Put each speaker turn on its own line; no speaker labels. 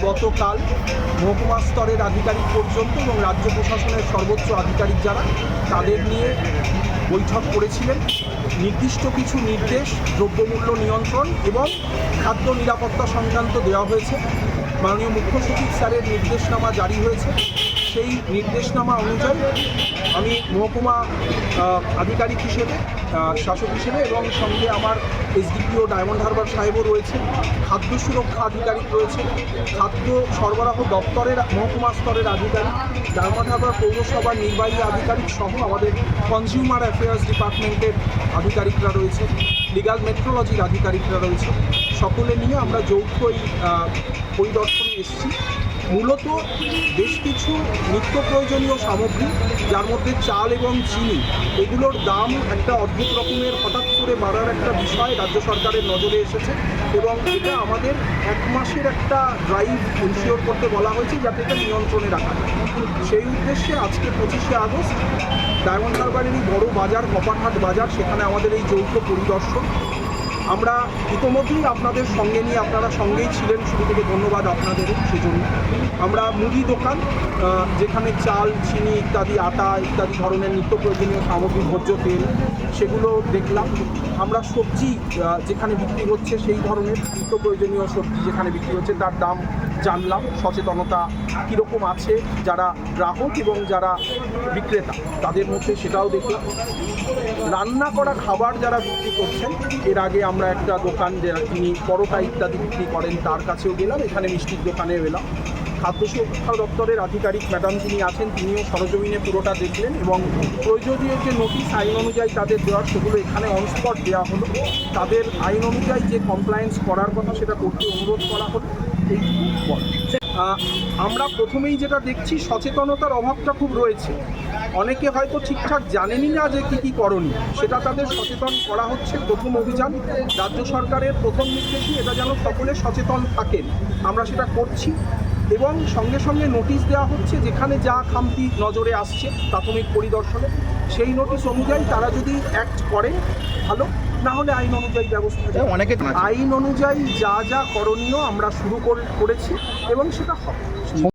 গতকাল মহকুমা স্তরের আধিকারিক পর্যন্ত এবং রাজ্য প্রশাসনের সর্বোচ্চ আধিকারিক যারা তাদের নিয়ে বৈঠক করেছিলেন। নির্দিষ্ট কিছু নির্দেশ দ্রব্যমূল্য নিয়ন্ত্রণ এবং খাদ্য নিরাপত্তা সংক্রান্ত দেওয়া হয়েছে। মাননীয় মুখ্য সচিব স্যারের নির্দেশনামা জারি হয়েছে। সেই নির্দেশনামা অনুযায়ী আমি মহকুমা আধিকারিক হিসেবে, শাসক হিসেবে এবং সঙ্গে আমার এসডিপিও ডায়মন্ড হারবার সাহেবও রয়েছে, খাদ্য সুরক্ষা আধিকারিক রয়েছে, খাদ্য সরবরাহ দপ্তরের মহকুমা স্তরের আধিকারিক, ডায়মন্ড হারবার পৌরসভার নির্বাহী আধিকারিক সহ আমাদের কনজিউমার অ্যাফেয়ার্স ডিপার্টমেন্টের আধিকারিকরা রয়েছে, লিগাল মেট্রোলজির আধিকারিকরা রয়েছে। সকলে নিয়ে আমরা যৌথ এই পরিদর্শনে এসেছি। মূলত বেশ কিছু নিত্য প্রয়োজনীয় সামগ্রী, যার মধ্যে চাল এবং চিনি, এগুলোর দাম একটা অদ্ভুত রকমের হঠাৎ করে বাড়ার একটা বিষয় রাজ্য সরকারের নজরে এসেছে এবং এটা আমাদের 1 মাসের একটা ড্রাইভ এনশিওর করতে বলা হয়েছে যাতে এটা নিয়ন্ত্রণে রাখা যায়। সেই উদ্দেশ্যে আজকে 25শে আগস্ট ডায়মন্ড হারবারের এই বড় বাজার, কপারহাট বাজার, সেখানে আমাদের এই যৌথ পরিদর্শন। আমরা ইতোমধ্যেই আপনাদের সঙ্গে নিয়ে, আপনারা সঙ্গেই ছিলেন, শুরু থেকে ধন্যবাদ আপনাদেরও সেজন্য। আমরা মুদি দোকান, যেখানে চাল, চিনি ইত্যাদি, আটা ইত্যাদি ধরনের নিত্য প্রয়োজনীয় সামগ্রী, ভোজ্য তেল, সেগুলো দেখলাম। আমরা সবজি যেখানে বিক্রি হচ্ছে, সেই ধরনের নিত্য প্রয়োজনীয় সবজি যেখানে বিক্রি হচ্ছে তার দাম জানলাম, সচেতনতা কীরকম আছে যারা গ্রাহক এবং যারা বিক্রেতা তাদের মধ্যে, সেটাও দেখলাম। রান্না করা খাবার যারা বিক্রি করছেন, এর আগে আমরা একটা দোকান যিনি পরোটা ইত্যাদি বিক্রি করেন তার কাছেও গেলাম, এখানে মিষ্টির দোকানে এলাম। খাদ্য সুরক্ষা দপ্তরের আধিকারিক ম্যাডাম যিনি আছেন তিনিও সরজমিনে পুরোটা দেখলেন এবং প্রয়োজনীয় যে নোটিশ আইন অনুযায়ী তাদের দেওয়ার, সেগুলো এখানে অন স্পট দেওয়া হলো। তাদের আইন অনুযায়ী যে কমপ্লায়েন্স করার কথা সেটা করতে অনুরোধ করা হলো। এইটুকু বল। আমরা প্রথমেই যেটা দেখছি, সচেতনতার অভাবটা খুব রয়েছে। অনেকে হয়তো ঠিকঠাক জানেনই না যে কী করণীয়, সেটা তাদের সচেতন করা হচ্ছে। প্রথম অভিযান, রাজ্য সরকারের প্রথম নির্দেশই এটা যেন সকলে সচেতন থাকেন, আমরা সেটা করছি। এবং সঙ্গে সঙ্গে নোটিশ দেওয়া হচ্ছে, যেখানে যা খামতি নজরে আসছে প্রাথমিক পরিদর্শনে, সেই নোটিশ অনুযায়ী তারা যদি অ্যাক্ট করে ভালো, না হলে আইন অনুযায়ী ব্যবস্থা। আইন অনুযায়ী যা যা করণীয় আমরা শুরু করেছি এবং সেটা হবে।